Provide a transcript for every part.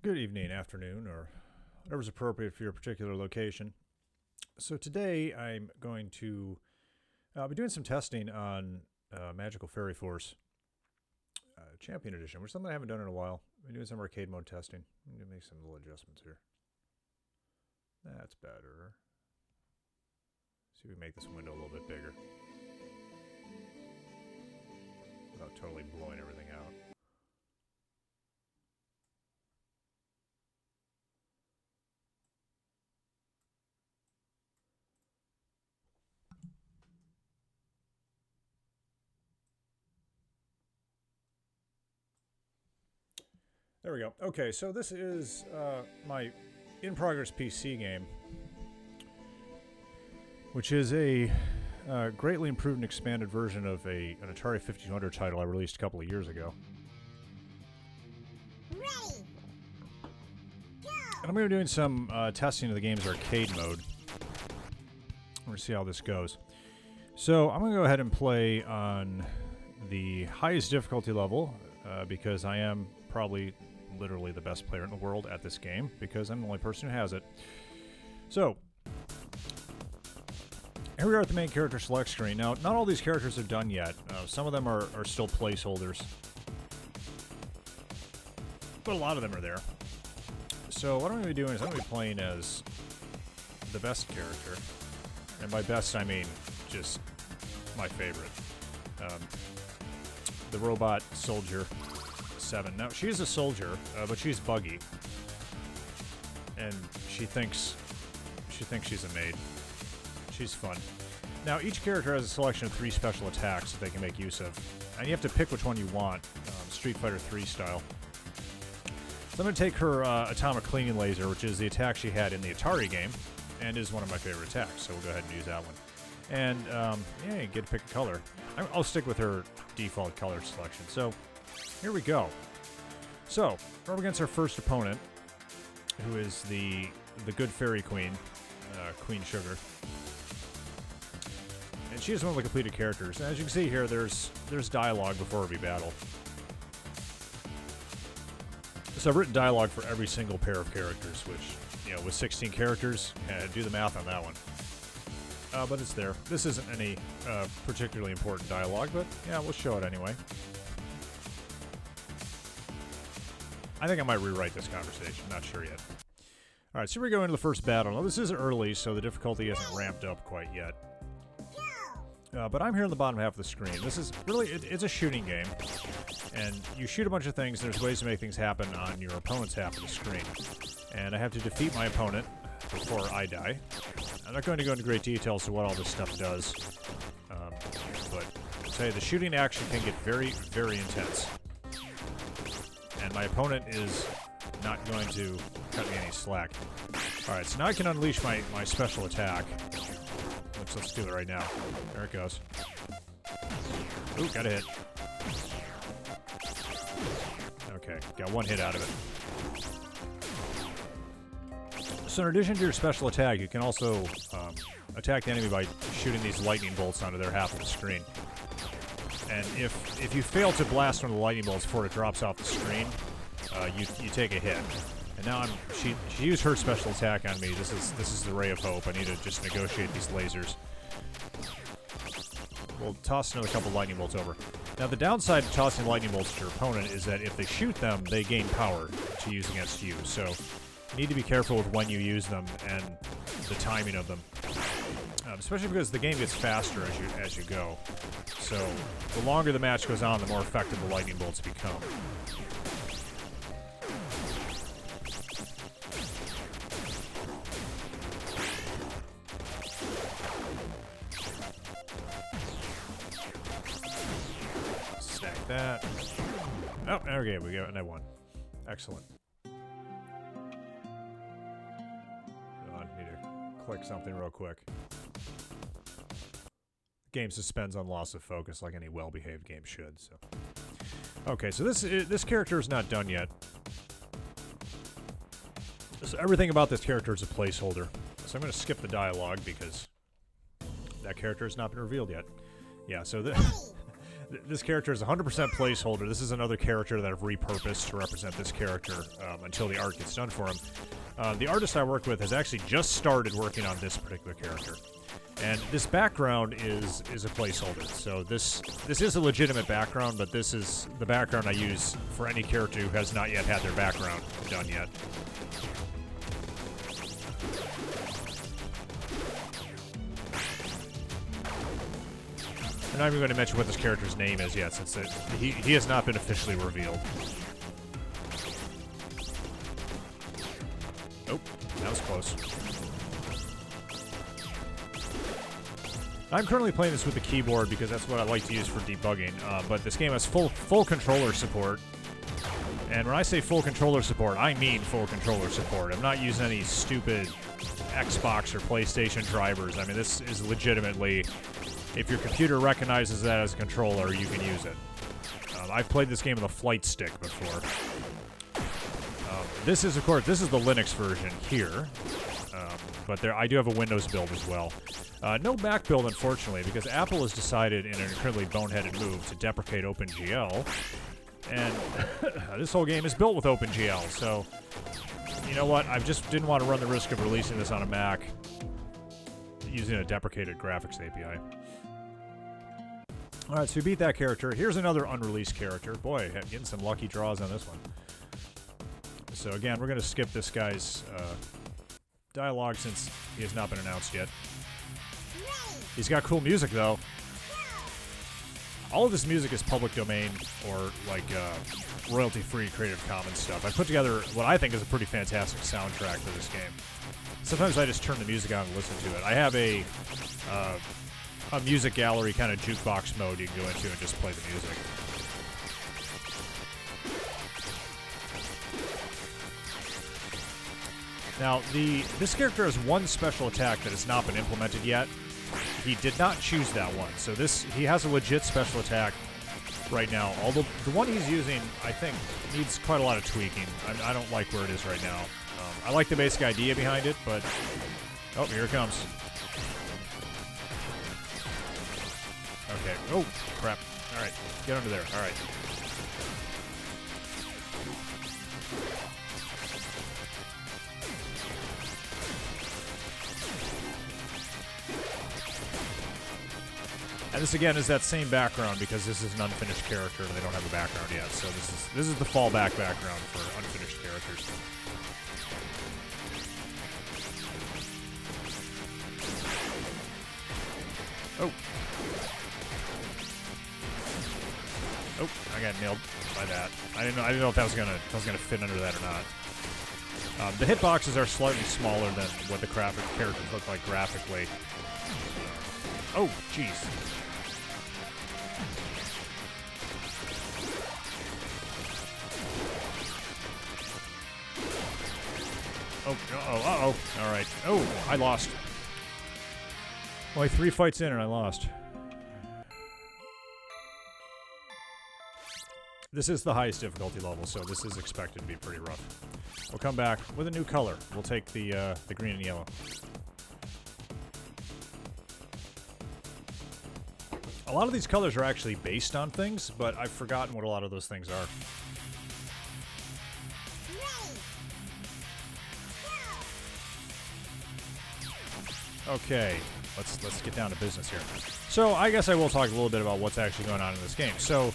Good evening, afternoon, or whatever's appropriate for your particular location. So today I'm going to be doing some testing on Magical Fairy Force Champion Edition, which is something I haven't done in a while. I'm doing some arcade mode testing. I'm going to make some little adjustments here. That's better. See if we can make this window a little bit bigger without totally blowing everything out. There we go. Okay, so this is my in-progress PC game, which is a greatly improved and expanded version of an Atari 1500 title I released a couple of years ago. Ready. Go. And I'm going to be doing some testing of the game's arcade mode. We're going to see how this goes. So I'm going to go ahead and play on the highest difficulty level because I am probably literally the best player in the world at this game because I'm the only person who has it. So, here we are at the main character select screen. Now, not all these characters are done yet. Some of them are still placeholders. But a lot of them are there. So what I'm going to be doing is I'm going to be playing as the best character. And by best, I mean just my favorite. The robot soldier 7. Now, she is a soldier, but she's buggy. And she thinks she's a maid. She's fun. Now, each character has a selection of 3 special attacks that they can make use of. And you have to pick which one you want, Street Fighter 3 style. So I'm going to take her Atomic Cleaning Laser, which is the attack she had in the Atari game, and is one of my favorite attacks, so we'll go ahead and use that one. And, yeah, you get to pick a color. I'll stick with her default color selection. So, here we go. So, we're up against our first opponent, who is the good fairy queen, Queen Sugar. And she is one of the completed characters. And as you can see here, there's dialogue before every battle. So I've written dialogue for every single pair of characters, which, you know, with 16 characters, do the math on that one. But it's there. This isn't any particularly important dialogue, but yeah, we'll show it anyway. I think I might rewrite this conversation. Not sure yet. All right, so we go into the first battle. Now, this is early, so the difficulty hasn't ramped up quite yet. But I'm here in the bottom half of the screen. This is really, it's a shooting game. And you shoot a bunch of things. There's ways to make things happen on your opponent's half of the screen. And I have to defeat my opponent before I die. I'm not going to go into great details to what all this stuff does. But I'll tell you, the shooting action can get very, very intense. And my opponent is not going to cut me any slack. Alright, so now I can unleash my special attack. Let's do it right now. There it goes. Ooh, got a hit. Okay, got one hit out of it. So in addition to your special attack, you can also attack the enemy by shooting these lightning bolts onto their half of the screen. And if you fail to blast one of the lightning bolts before it drops off the screen, you take a hit. And now she used her special attack on me. This is the Ray of Hope. I need to just negotiate these lasers. We'll toss another couple lightning bolts over. Now the downside to tossing lightning bolts at your opponent is that if they shoot them, they gain power to use against you. So you need to be careful with when you use them and the timing of them. Especially because the game gets faster as you go. So the longer the match goes on, the more effective the lightning bolts become. Stack that. Oh, okay, we got another one. Excellent. I need to click something real quick. Game suspends on loss of focus like any well-behaved game should, so. Okay, so this character is not done yet. So everything about this character is a placeholder. So I'm going to skip the dialogue because that character has not been revealed yet. Yeah, so This character is 100% placeholder. This is another character that I've repurposed to represent this character until the art gets done for him. The artist I work with has actually just started working on this particular character. And this background is a placeholder. So this is a legitimate background, but this is the background I use for any character who has not yet had their background done yet. I'm not even going to mention what this character's name is yet, since he has not been officially revealed. Oh, that was close. I'm currently playing this with the keyboard because that's what I like to use for debugging, but this game has full controller support. And when I say full controller support, I mean full controller support. I'm not using any stupid Xbox or PlayStation drivers. I mean, this is legitimately, if your computer recognizes that as a controller, you can use it. I've played this game with a flight stick before. This is, of course, this is the Linux version here, but I do have a Windows build as well. No Mac build, unfortunately, because Apple has decided in an incredibly boneheaded move to deprecate OpenGL, and this whole game is built with OpenGL, so you know what? I just didn't want to run the risk of releasing this on a Mac using a deprecated graphics API. Alright, so we beat that character. Here's another unreleased character. Boy, getting some lucky draws on this one. So again, we're going to skip this guy's dialogue since he has not been announced yet. He's got cool music, though. All of this music is public domain or, like, royalty-free Creative Commons stuff. I put together what I think is a pretty fantastic soundtrack for this game. Sometimes I just turn the music on and listen to it. I have a music gallery kind of jukebox mode you can go into and just play the music. Now, this character has one special attack that has not been implemented yet. He did not choose that one, so he has a legit special attack right now. Although the one he's using, I think, needs quite a lot of tweaking. I don't like where it is right now. I like the basic idea behind it, but... Oh, here it comes. Okay. Oh, crap. Alright, get under there. Alright. And this again is that same background because this is an unfinished character and they don't have a background yet. So this is the fallback background for unfinished characters. Oh. Oh, I got nailed by that. I didn't know if that was gonna fit under that or not. The hitboxes are slightly smaller than what the characters look like graphically. Oh, jeez. Oh, uh-oh. All right. Oh, I lost. Only 3 fights in and I lost. This is the highest difficulty level, so this is expected to be pretty rough. We'll come back with a new color. We'll take the green and yellow. A lot of these colors are actually based on things, but I've forgotten what a lot of those things are. Okay, let's get down to business here. So I guess I will talk a little bit about what's actually going on in this game. So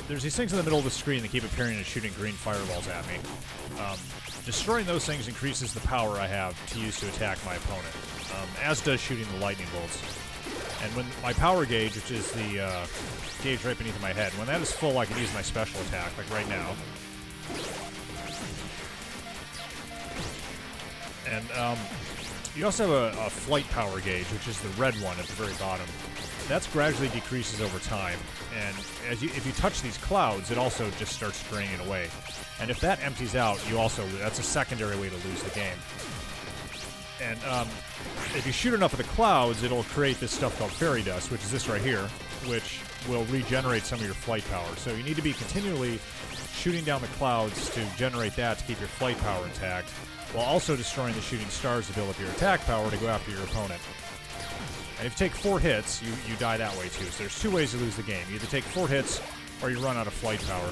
there's these things in the middle of the screen that keep appearing and shooting green fireballs at me. Destroying those things increases the power I have to use to attack my opponent, as does shooting the lightning bolts. And when my power gauge, which is the gauge right beneath my head, when that is full, I can use my special attack, like right now. And you also have a flight power gauge, which is the red one at the very bottom. That's gradually decreases over time, and if you touch these clouds, it also just starts draining away. And if that empties out, that's a secondary way to lose the game. And if you shoot enough of the clouds, it'll create this stuff called fairy dust, which is this right here, which will regenerate some of your flight power. So you need to be continually shooting down the clouds to generate that to keep your flight power intact, while also destroying the shooting stars to build up your attack power to go after your opponent. And if you take 4 hits, you die that way too. So there's 2 ways to lose the game. You either take 4 hits, or you run out of flight power.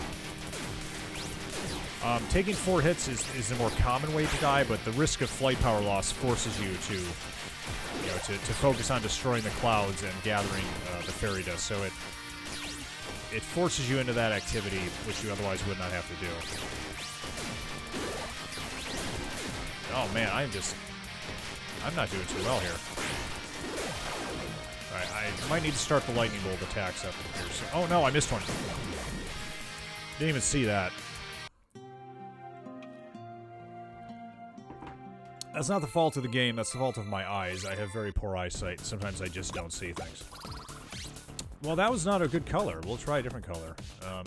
Taking 4 hits is a more common way to die, but the risk of flight power loss forces you to, to focus on destroying the clouds and gathering the fairy dust. So it forces you into that activity, which you otherwise would not have to do. Oh man, I'm not doing too well here. Alright, I might need to start the lightning bolt attacks up here. So, oh no, I missed one. Didn't even see that. That's not the fault of the game, that's the fault of my eyes. I have very poor eyesight. Sometimes I just don't see things. Well, that was not a good color. We'll try a different color. I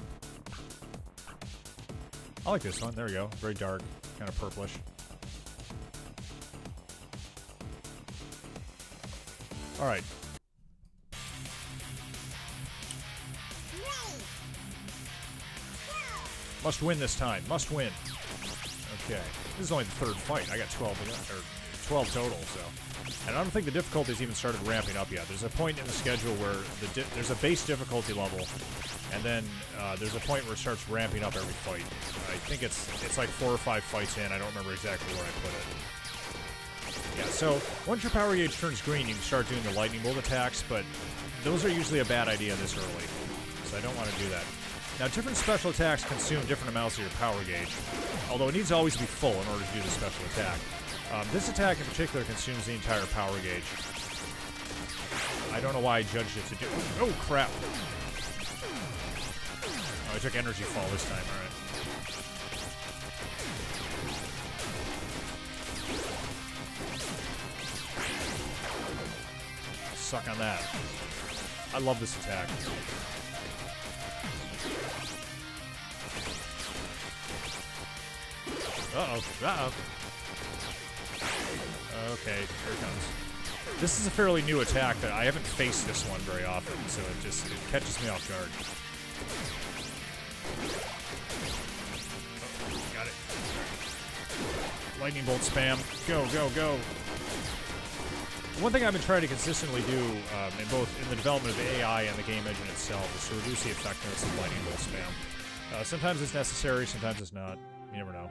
like this one. There we go. Very dark. Kind of purplish. Alright. Must win this time. Must win. Okay. This is only the 3rd fight. I got 12 total, so. And I don't think the difficulty's even started ramping up yet. There's a point in the schedule where there's a base difficulty level, and then there's a point where it starts ramping up every fight. I think it's like 4 or 5 fights in. I don't remember exactly where I put it. Yeah, so once your power gauge turns green, you can start doing the lightning bolt attacks, but those are usually a bad idea this early, so I don't want to do that. Now, different special attacks consume different amounts of your power gauge, although it needs to always be full in order to do the special attack. This attack in particular consumes the entire power gauge. I don't know why I judged it to do... Oh, crap! Oh, I took energy fall this time, alright. Suck on that. I love this attack. Uh-oh. Uh-oh. Okay, here it comes. This is a fairly new attack, but I haven't faced this one very often, so it catches me off guard. Oh, got it. Lightning bolt spam. Go, go, go. One thing I've been trying to consistently do in the development of the AI and the game engine itself is to reduce the effectiveness of lightning bolt spam. Sometimes it's necessary, sometimes it's not. You never know.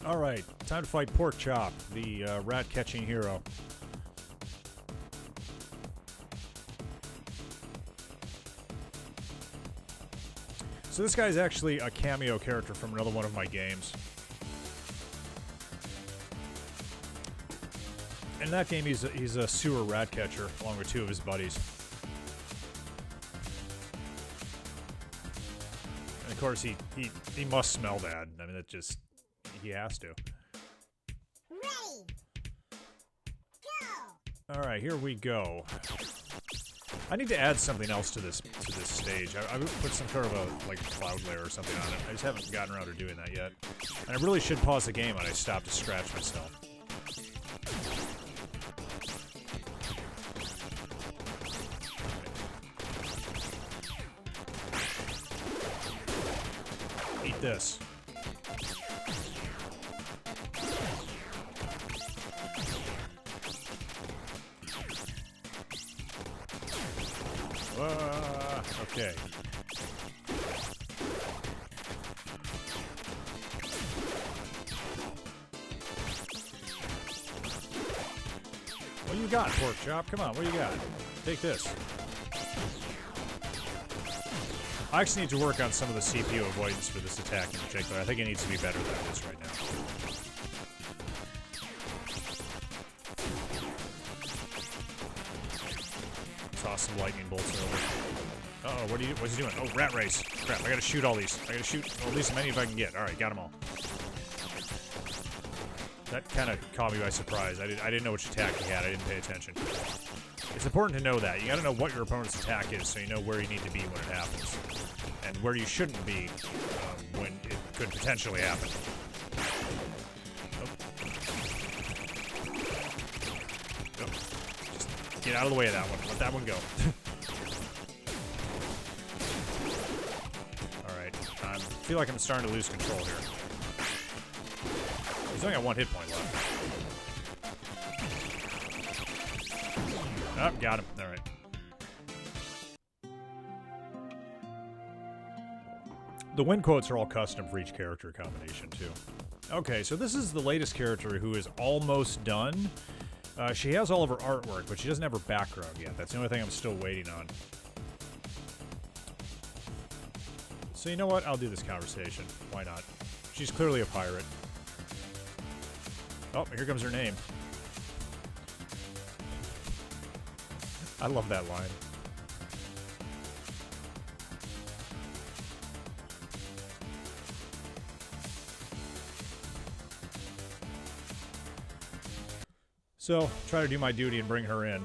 Alright, time to fight Pork Chop, the rat-catching hero. So this guy's actually a cameo character from another one of my games. In that game, he's a sewer rat catcher, along with 2 of his buddies. And of course, he must smell bad. I mean, it just... he has to. Ready. Go. All right, here we go. I need to add something else to this stage. I would put some sort of a cloud layer or something on it. I just haven't gotten around to doing that yet. And I really should pause the game when I stop to scratch myself. Eat this. Okay. What do you got, Pork Chop? Come on, what do you got? Take this. I actually need to work on some of the CPU avoidance for this attack in particular. I think it needs to be better than it is right now. Toss some lightning bolts over. Uh-oh, what's he doing? Oh, rat race. Crap, I gotta shoot all these. I gotta shoot at least as many as I can get. Alright, got them all. That kind of caught me by surprise. I didn't know which attack he had. I didn't pay attention. It's important to know that. You gotta know what your opponent's attack is so you know where you need to be when it happens. And where you shouldn't be when it could potentially happen. Oh. Just get out of the way of that one. Let that one go. Alright. I feel like I'm starting to lose control here. He's only got 1 hit point left. Oh, got him. All right. The win quotes are all custom for each character combination, too. Okay, so this is the latest character who is almost done. She has all of her artwork, but she doesn't have her background yet. That's the only thing I'm still waiting on. So you know what? I'll do this conversation. Why not? She's clearly a pirate. Oh, here comes her name. I love that line. So, try to do my duty and bring her in.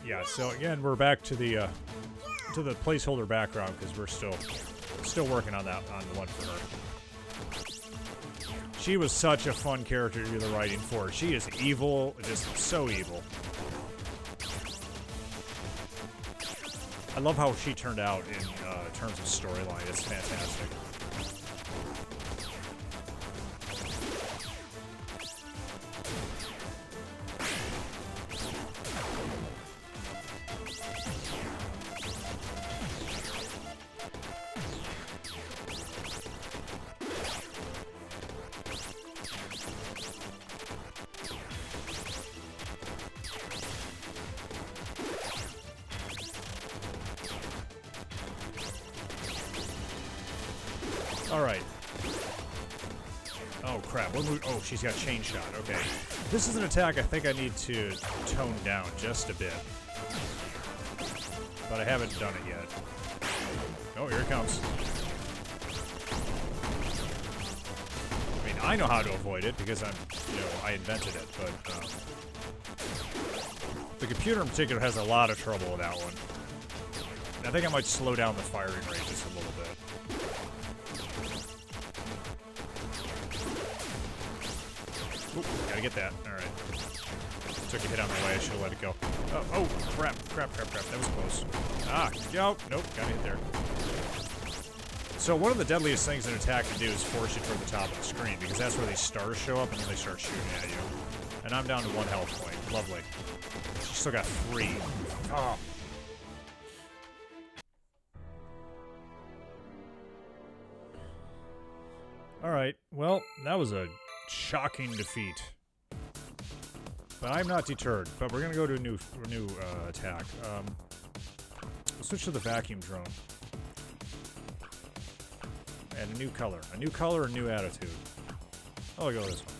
Yeah, so again, we're back to the placeholder background because we're still working on that, on the one for her. She was such a fun character to do the writing for. She is evil, just so evil. I love how she turned out in terms of storyline. It's fantastic. Alright. Oh, crap. Oh, she's got chain shot. Okay. This is an attack I think I need to tone down just a bit. But I haven't done it yet. Oh, here it comes. I mean, I know how to avoid it because I invented it, but the computer in particular has a lot of trouble with that one. I think I might slow down the firing rate just a little bit. Ooh, gotta get that. Alright. Took a hit on the way. I should have let it go. Oh, crap. That was close. Ah, nope, gotta hit there. So one of the deadliest things an attack can do is force you toward the top of the screen, because that's where these stars show up and then they start shooting at you. And I'm down to 1 health point. Lovely. She still got 3. Oh. Alright, well, that was a shocking defeat. But I'm not deterred. But we're gonna go to a new attack. We'll switch to the vacuum drone. And a new color. A new color, a new attitude. I'll go with this one.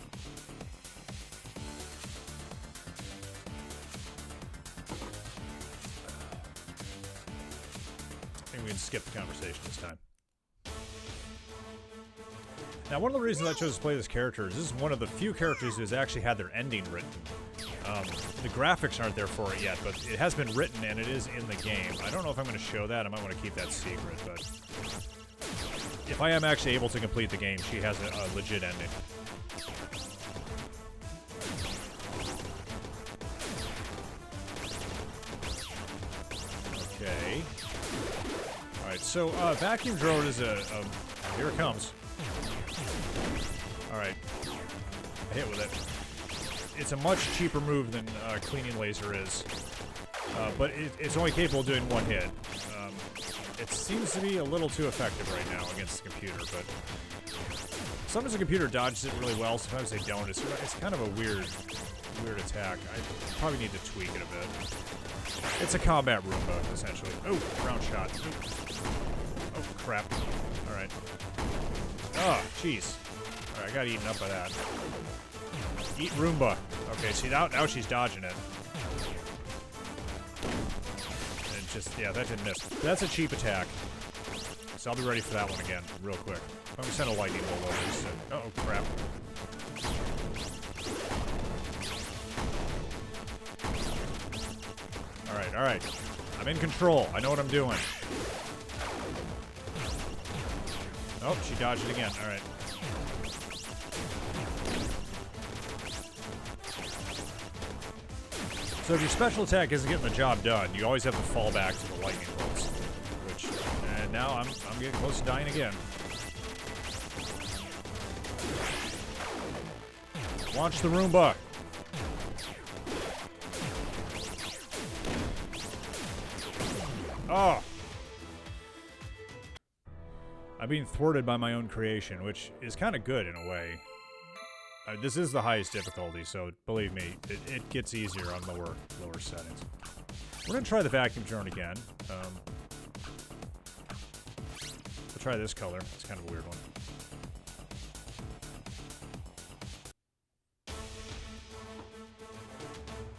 I think we can skip the conversation this time. Now, one of the reasons I chose to play this character is this is one of the few characters who's actually had their ending written. The graphics aren't there for it yet, but it has been written and it is in the game. I don't know if I'm going to show that. I might want to keep that secret, but if I am actually able to complete the game, she has a legit ending. Okay. Alright, so vacuum drone is a here it comes. Alright. I hit with it. It's a much cheaper move than cleaning laser is. But it's only capable of doing 1 hit. It seems to be a little too effective right now against the computer, but sometimes the computer dodges it really well, sometimes they don't. It's kind of a weird attack. I probably need to tweak it a bit. It's a combat Roomba, essentially. Oh, round shot. Oh, crap. Alright. Oh, jeez. Alright, I got eaten up by that. Eat Roomba. Okay, see, now she's dodging it. And just, yeah, that didn't miss. That's a cheap attack. So I'll be ready for that one again, real quick. I'm gonna send a lightning bolt over this. Uh-oh, crap. Alright. I'm in control. I know what I'm doing. Oh, she dodged it again. Alright. So if your special attack isn't getting the job done, you always have to fall back to the lightning bolts. And now I'm getting close to dying again. Launch the Roomba. Oh! I'm being thwarted by my own creation, which is kind of good in a way. This is the highest difficulty, so believe me, it gets easier on lower settings. We're going to try the vacuum drone again. We'll try this color. It's kind of a weird one.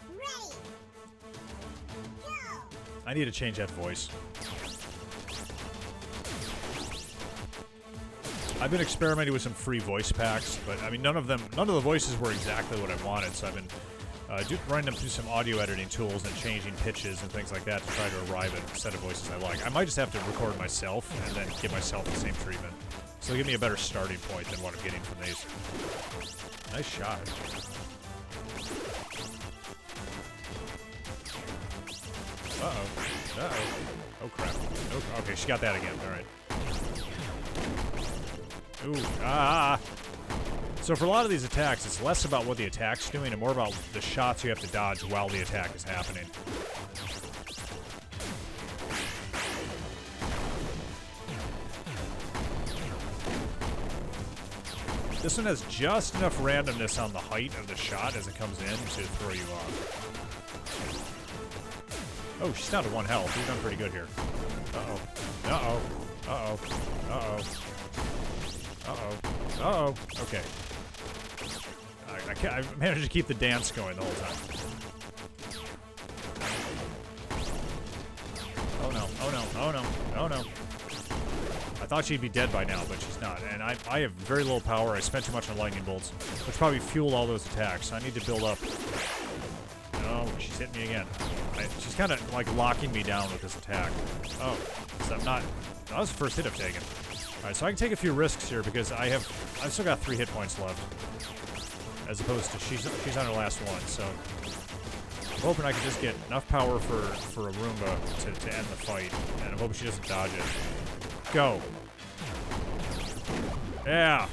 Ready. Go. I need to change that voice. I've been experimenting with some free voice packs, but I mean none of the voices were exactly what I wanted, so I've been running them through some audio editing tools and changing pitches and things like that to try to arrive at a set of voices I like. I might just have to record myself and then give myself the same treatment. So it'll give me a better starting point than what I'm getting from these. Nice shot. Uh-oh. Uh-oh. Oh, crap. Oh, okay, she got that again. All right. Ooh, ah! So for a lot of these attacks, it's less about what the attack's doing and more about the shots you have to dodge while the attack is happening. This one has just enough randomness on the height of the shot as it comes in to throw you off. Oh, she's down to 1 health. We've done pretty good here. Uh-oh. Uh-oh. Uh-oh. Uh-oh. Uh-oh. Uh-oh. Okay. I managed to keep the dance going the whole time. Oh no. Oh no. Oh no. Oh no. I thought she'd be dead by now, but she's not. And I have very little power. I spent too much on lightning bolts, which probably fueled all those attacks. I need to build up. No, she's hitting me again. She's kind of like locking me down with this attack. Oh, so I'm not. That was the first hit I've taken. Alright, so I can take a few risks here because I've still got 3 hit points left. As opposed to she's on her last one, so I'm hoping I can just get enough power for a Roomba to end the fight. And I'm hoping she doesn't dodge it. Go. Yeah.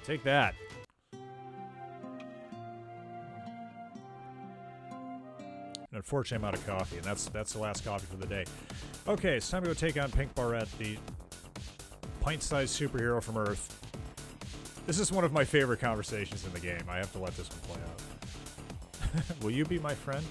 Take that. And unfortunately, I'm out of coffee, and that's the last coffee for the day. Okay, it's time to go take on Pink Barrette, the pint-sized superhero from Earth. This is one of my favorite conversations in the game. I have to let this one play out. Will you be my friend?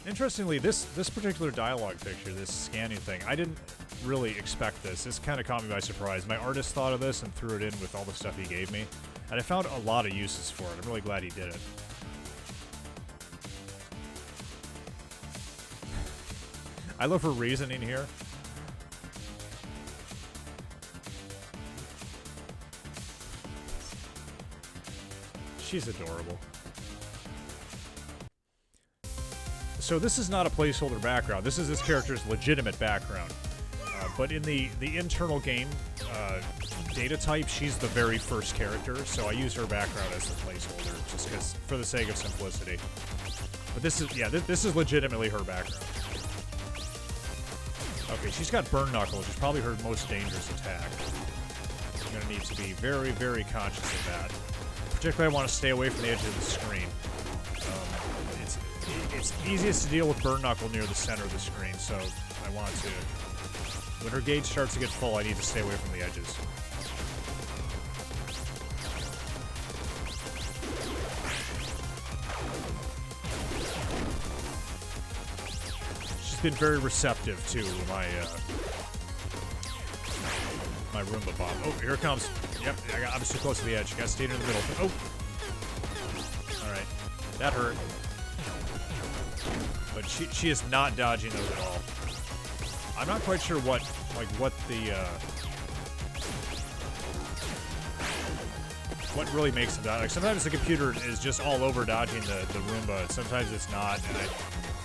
Interestingly, this particular dialogue picture, this scanning thing, I didn't really expect this. This kind of caught me by surprise. My artist thought of this and threw it in with all the stuff he gave me, and I found a lot of uses for it. I'm really glad he did it. I love her reasoning here. She's adorable. So this is not a placeholder background. This is this character's legitimate background. But in the internal game data type, she's the very first character, so I use her background as the placeholder, just because for the sake of simplicity. But this is, yeah, this is legitimately her background. Okay, she's got Burn Knuckle, which is probably her most dangerous attack. I'm going to need to be very, very conscious of that. Particularly, I want to stay away from the edge of the screen. It's easiest to deal with Burn Knuckle near the center of the screen, so I want to... When her gauge starts to get full, I need to stay away from the edges. She's been very receptive to my Roomba bomb. Oh, here it comes. Yep, I was too close to the edge. Gotta stay in the middle. Oh! Alright. That hurt. But she is not dodging those at all. I'm not quite sure what really makes them dodge. Like, sometimes the computer is just all over dodging the Roomba, and sometimes it's not, and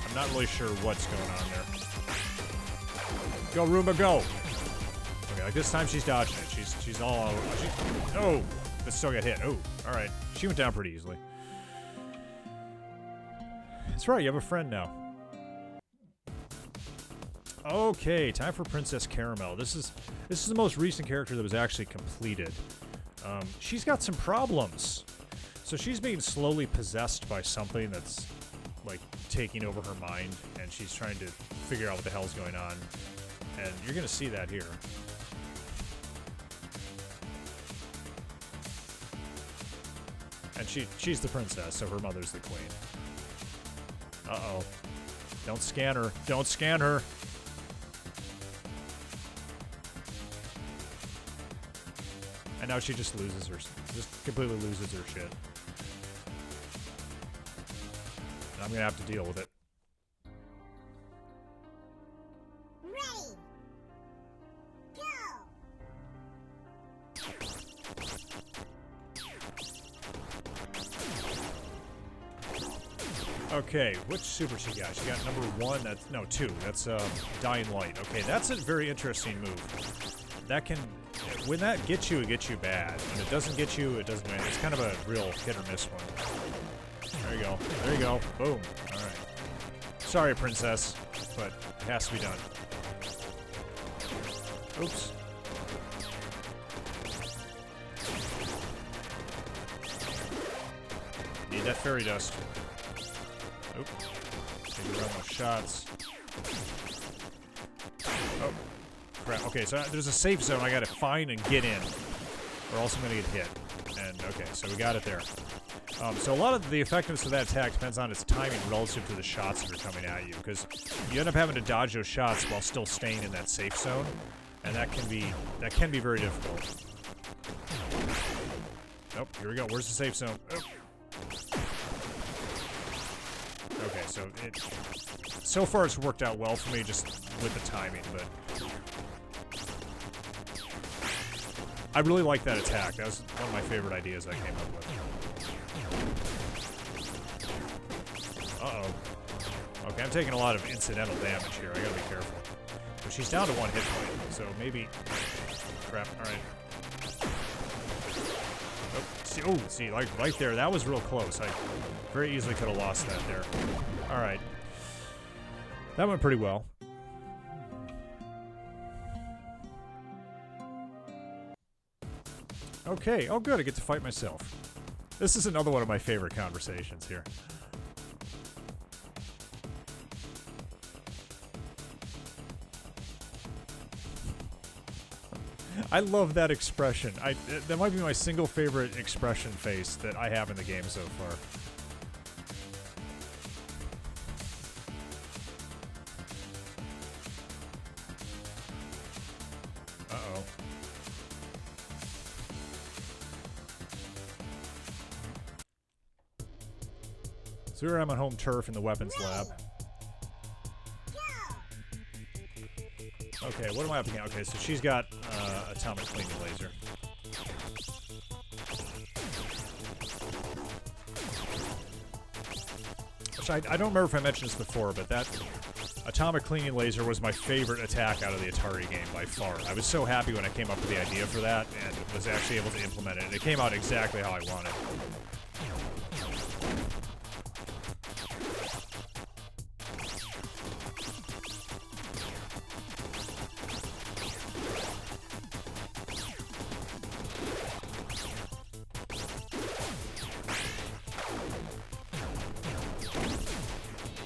I'm not really sure what's going on there. Go, Roomba, go! Okay, like this time she's dodging it. She's all over. Oh! But still got hit. Oh, alright. She went down pretty easily. That's right, you have a friend now. Okay, time for Princess Caramel. This is the most recent character that was actually completed. She's got some problems. So she's being slowly possessed by something that's like, taking over her mind, and she's trying to figure out what the hell's going on. And you're gonna see that here. And she's the princess, so her mother's the queen. Uh-oh. Don't scan her. Don't scan her! And now she just loses her... just completely loses her shit. And I'm gonna have to deal with it. Ready. Go. Okay, which super she got? She got number 1, that's... no, 2. That's, Dying Light. Okay, that's a very interesting move. That can... when that gets you, it gets you bad. When it doesn't get you, it doesn't... it's kind of a real hit-or-miss one. There you go. There you go. Boom. Alright. Sorry, princess, but it has to be done. Oops. Need that fairy dust. Oop. Maybe run those shots. Oh. Crap. Okay, so there's a safe zone I gotta find and get in, or else I'm gonna get hit. And, okay, so we got it there. So a lot of the effectiveness of that attack depends on its timing relative to the shots that are coming at you, because you end up having to dodge those shots while still staying in that safe zone, and that can be very difficult. Nope, here we go. Where's the safe zone? Oh. Okay, so far it's worked out well for me just with the timing, but I really like that attack. That was one of my favorite ideas I came up with. Uh-oh. Okay, I'm taking a lot of incidental damage here. I gotta be careful. But she's down to 1 hit point, so maybe... crap, alright. Oh, see, like, right there, that was real close. I very easily could have lost that there. Alright. That went pretty well. Okay, oh good, I get to fight myself. This is another one of my favorite conversations here. I love that expression. That might be my single favorite expression face that I have in the game so far. Uh-oh. So here I'm on home turf in the weapons lab. Okay, what am I up against? Okay, so she's got atomic cleaning laser. Which I don't remember if I mentioned this before, but that atomic cleaning laser was my favorite attack out of the Atari game by far. I was so happy when I came up with the idea for that and was actually able to implement it. And it came out exactly how I wanted.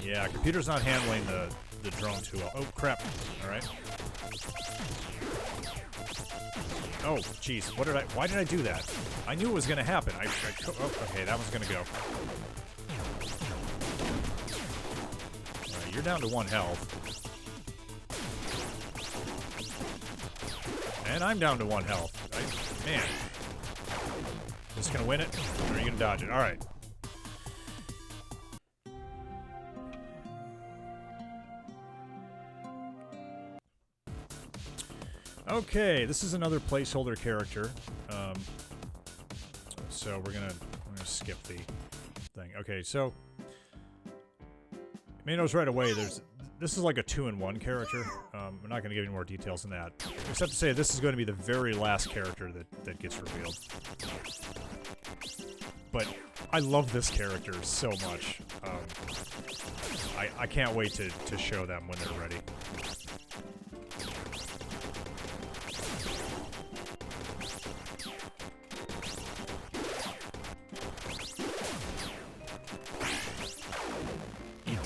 Yeah, computer's not handling the drone too well. Oh, crap. Alright. Oh, jeez. Why did I do that? I knew it was gonna happen. Oh, okay, that one's gonna go. Alright, you're down to 1 health. And I'm down to 1 health. Man. Just gonna win it? Or are you gonna dodge it? Alright. Okay, this is another placeholder character. So we're gonna skip the thing. Okay, so you may notice right away this is like a 2-in-1 character. I'm not gonna give you more details than that, except to say this is going to be the very last character that gets revealed. But I love this character so much. I can't wait to show them when they're ready.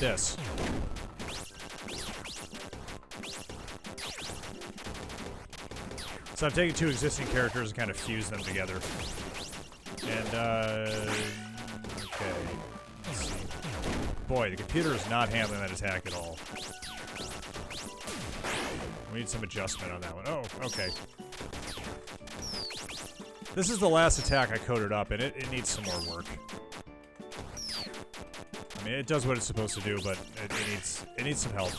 this. So I've taken two existing characters and kind of fused them together. And, okay. Let's see. Boy, the computer is not handling that attack at all. We need some adjustment on that one. Oh, okay. This is the last attack I coded up, and it needs some more work. I mean, it does what it's supposed to do, but it needs some help.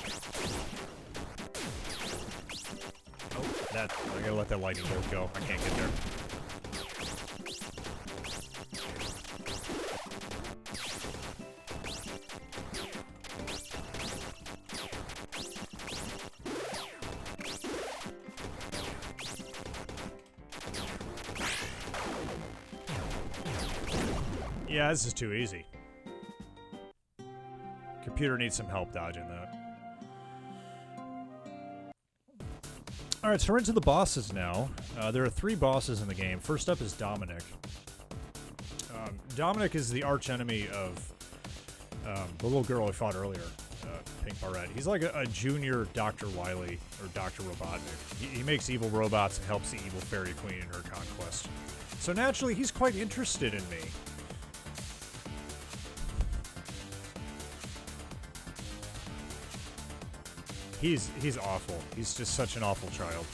Oh, I gotta let that lightning bolt go. I can't get there. Yeah, this is too easy. Computer needs some help dodging that. Alright, so we're into the bosses now. There are 3 bosses in the game. First up is Dominic. Dominic is the archenemy of the little girl I fought earlier, Pink Barrette. He's like a junior Dr. Wily, or Dr. Robotnik. He makes evil robots and helps the evil fairy queen in her conquest. So naturally, he's quite interested in me. He's awful. He's just such an awful child.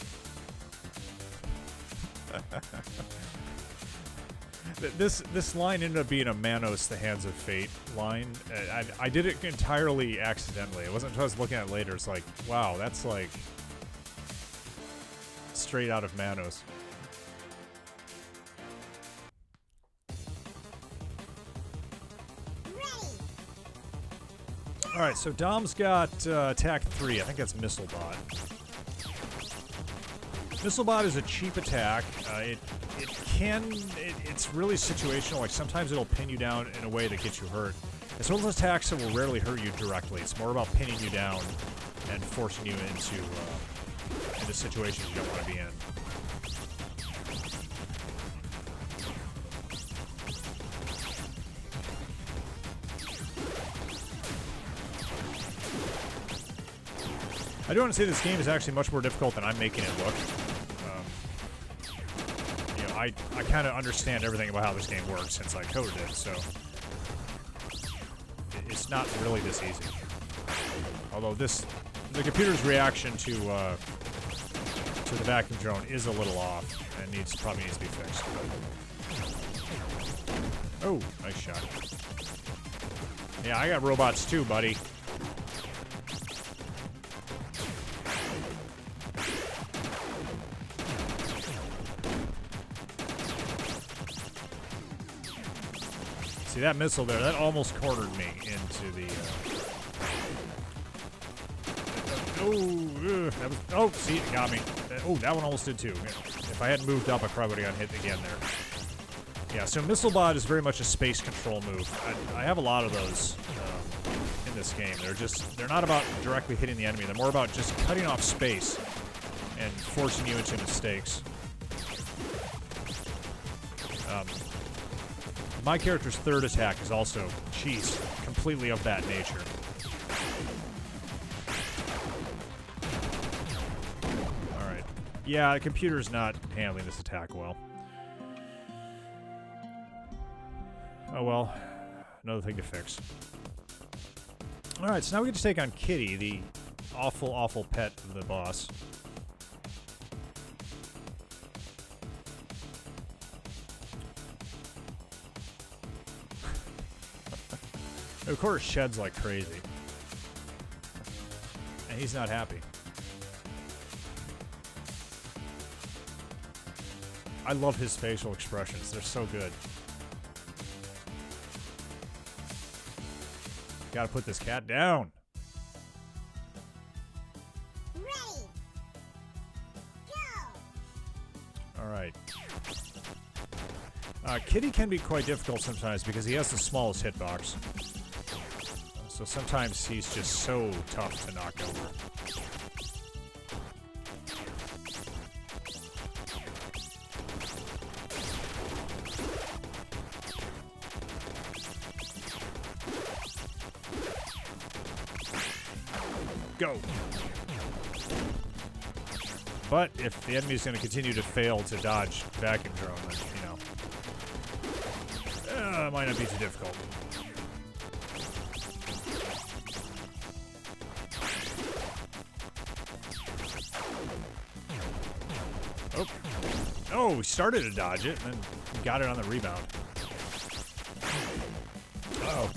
This line ended up being a Manos, the Hands of Fate line. I did it entirely accidentally. It wasn't until I was looking at it later. It's like, wow, that's like straight out of Manos. Alright, so Dom's got attack 3. I think that's Missile Bot. Missile Bot is a cheap attack. It's really situational. Like, sometimes it'll pin you down in a way that gets you hurt. It's one of those attacks that will rarely hurt you directly. It's more about pinning you down and forcing you into situations you don't want to be in. I do want to say this game is actually much more difficult than I'm making it look. You know, I kind of understand everything about how this game works since I coded it, so it's not really this easy. Although the computer's reaction to the vacuum drone is a little off and probably needs to be fixed. But. Oh, nice shot. Yeah, I got robots too, buddy. See that missile there? That almost cornered me into the. Oh, see, it got me. Oh, that one almost did too. If I hadn't moved up, I probably would have gotten hit again there. Yeah, so Missile Bot is very much a space control move. I have a lot of those in this game. They're not about directly hitting the enemy. They're more about just cutting off space and forcing you into mistakes. My character's third attack is also, completely of that nature. Alright. Yeah, the computer's not handling this attack well. Oh well. Another thing to fix. Alright, so now we get to take on Kitty, the awful, awful pet of the boss. Of course, sheds like crazy. And he's not happy. I love his facial expressions. They're so good. Gotta put this cat down. Ready. Go. Alright. Kitty can be quite difficult sometimes because he has the smallest hitbox. So sometimes he's just so tough to knock over. Go. But if the enemy is going to continue to fail to dodge vacuum drone, then, it might not be too difficult. Oh. Oh, we started to dodge it, and then got it on the rebound.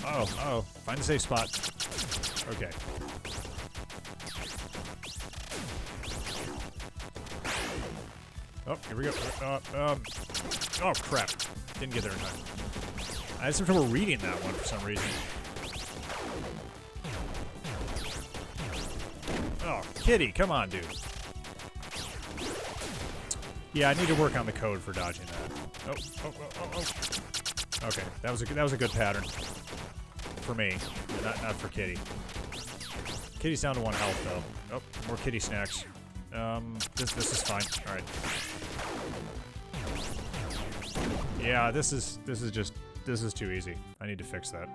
Oh. Find a safe spot. Okay. Oh, here we go. Oh, crap. Didn't get there in time. I had some trouble reading that one for some reason. Oh, kitty, come on, dude. Yeah, I need to work on the code for dodging that. Oh. Okay, that was a good pattern. For me, not for Kitty. Kitty's down to 1 health, though. Oh, more kitty snacks. This is fine. All right. Yeah, this is too easy. I need to fix that.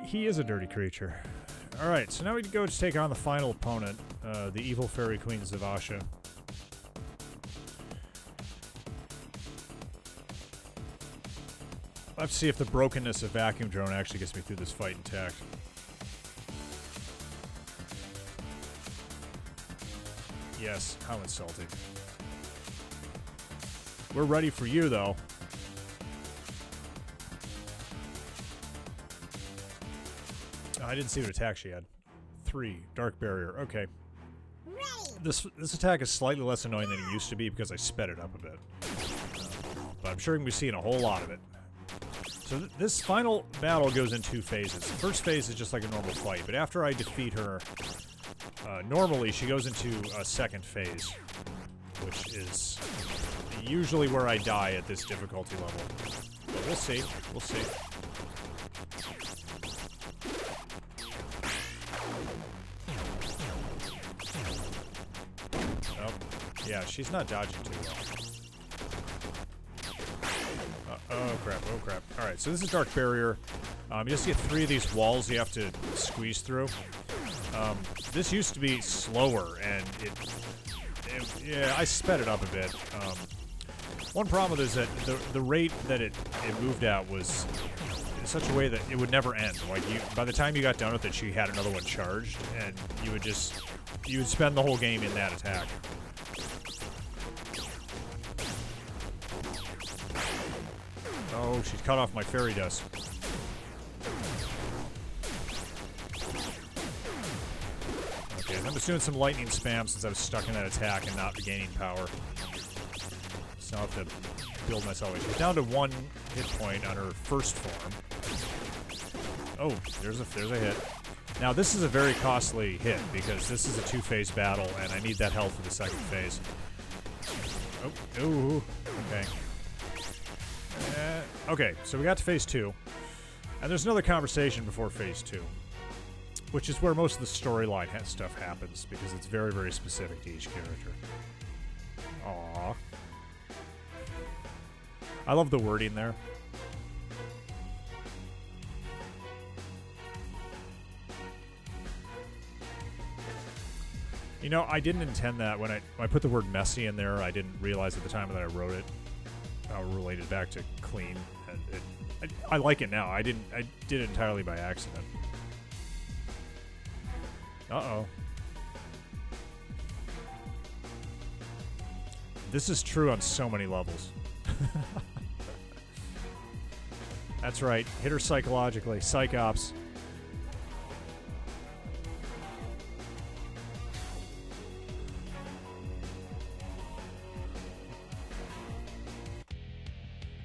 He is a dirty creature. All right, so now we go to take on the final opponent, the evil fairy queen Zavasha. I'll have to see if the brokenness of vacuum drone actually gets me through this fight intact. Yes, how insulting. We're ready for you, though. Oh, I didn't see what attack she had. 3, Dark Barrier. Okay. This attack is slightly less annoying than it used to be because I sped it up a bit. But I'm sure we're seeing a whole lot of it. So this final battle goes in 2 phases. The first phase is just like a normal fight, but after I defeat her, normally she goes into a second phase, which is usually where I die at this difficulty level. But we'll see. We'll see. Oh, yeah, she's not dodging too well. Oh crap. Alright, so this is Dark Barrier. You just get 3 of these walls you have to squeeze through. This used to be slower, and yeah, I sped it up a bit. One problem is that the rate that it moved at was in such a way that it would never end. Like, by the time you got done with it, she had another one charged, and you would spend the whole game in that attack. Oh, she's cut off my fairy dust. Okay, I'm just doing some lightning spam since I was stuck in that attack and not regaining power. So I'll have to build myself. She's down to 1 hit point on her first form. Oh, there's a hit. Now this is a very costly hit because this is a 2-phase battle and I need that health for the second phase. Oh, ooh, okay. Okay, so we got to phase 2. And there's another conversation before phase 2. Which is where most of the storyline stuff happens, because it's very, very specific to each character. Aww. I love the wording there. You know, I didn't intend that. When I put the word messy in there, I didn't realize at the time that I wrote it how it related back to clean. And I like it now. I did it entirely by accident. Uh-oh. This is true on so many levels. That's right. Hit her psychologically. Psych ops.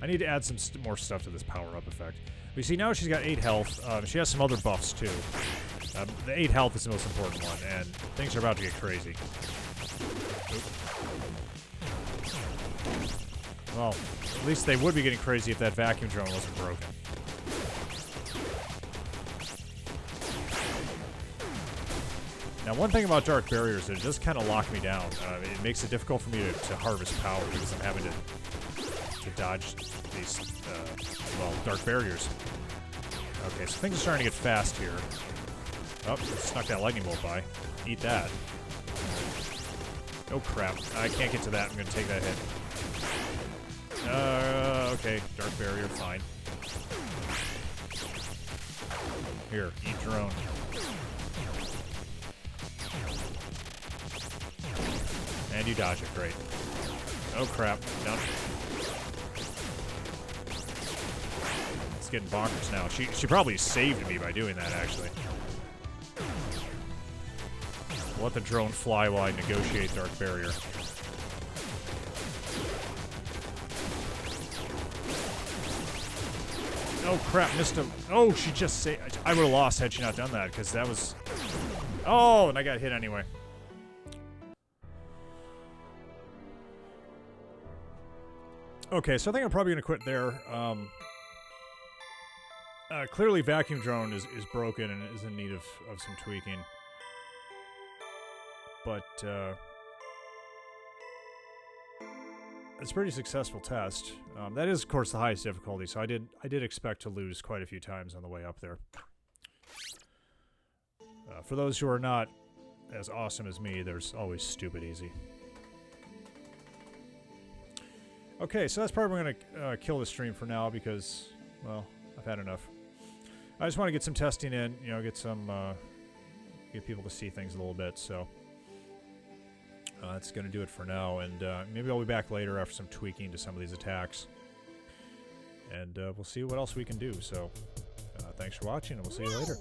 I need to add some more stuff to this power-up effect. We see now she's got 8 health. She has some other buffs, too. The 8 health is the most important one, and things are about to get crazy. Oop. Well, at least they would be getting crazy if that vacuum drone wasn't broken. Now, one thing about Dark Barrier is that it does kind of lock me down. It makes it difficult for me to harvest power because I'm having to dodge these, well, Dark Barriers. Okay, so things are starting to get fast here. Oh, snuck that lightning bolt by. Eat that. Oh crap, I can't get to that. I'm gonna take that hit. Okay, dark barrier, fine. Here, eat your own. And you dodge it, great. Oh crap, done. It's getting bonkers now. She probably saved me by doing that, actually. Let the drone fly while I negotiate dark barrier. Oh crap, missed him. Oh, she just saved. I would have lost had she not done that, because that was... Oh, and I got hit anyway. Okay, so I think I'm probably going to quit there. Clearly vacuum drone is broken and is in need of some tweaking. But, it's a pretty successful test. That is, of course, the highest difficulty, so I did expect to lose quite a few times on the way up there. For those who are not as awesome as me, there's always stupid easy. Okay, so that's probably going to kill the stream for now because, well, I've had enough. I just want to get some testing in, you know, get people to see things a little bit, so that's going to do it for now, and maybe I'll be back later after some tweaking to some of these attacks, and we'll see what else we can do. So thanks for watching, and we'll see you later.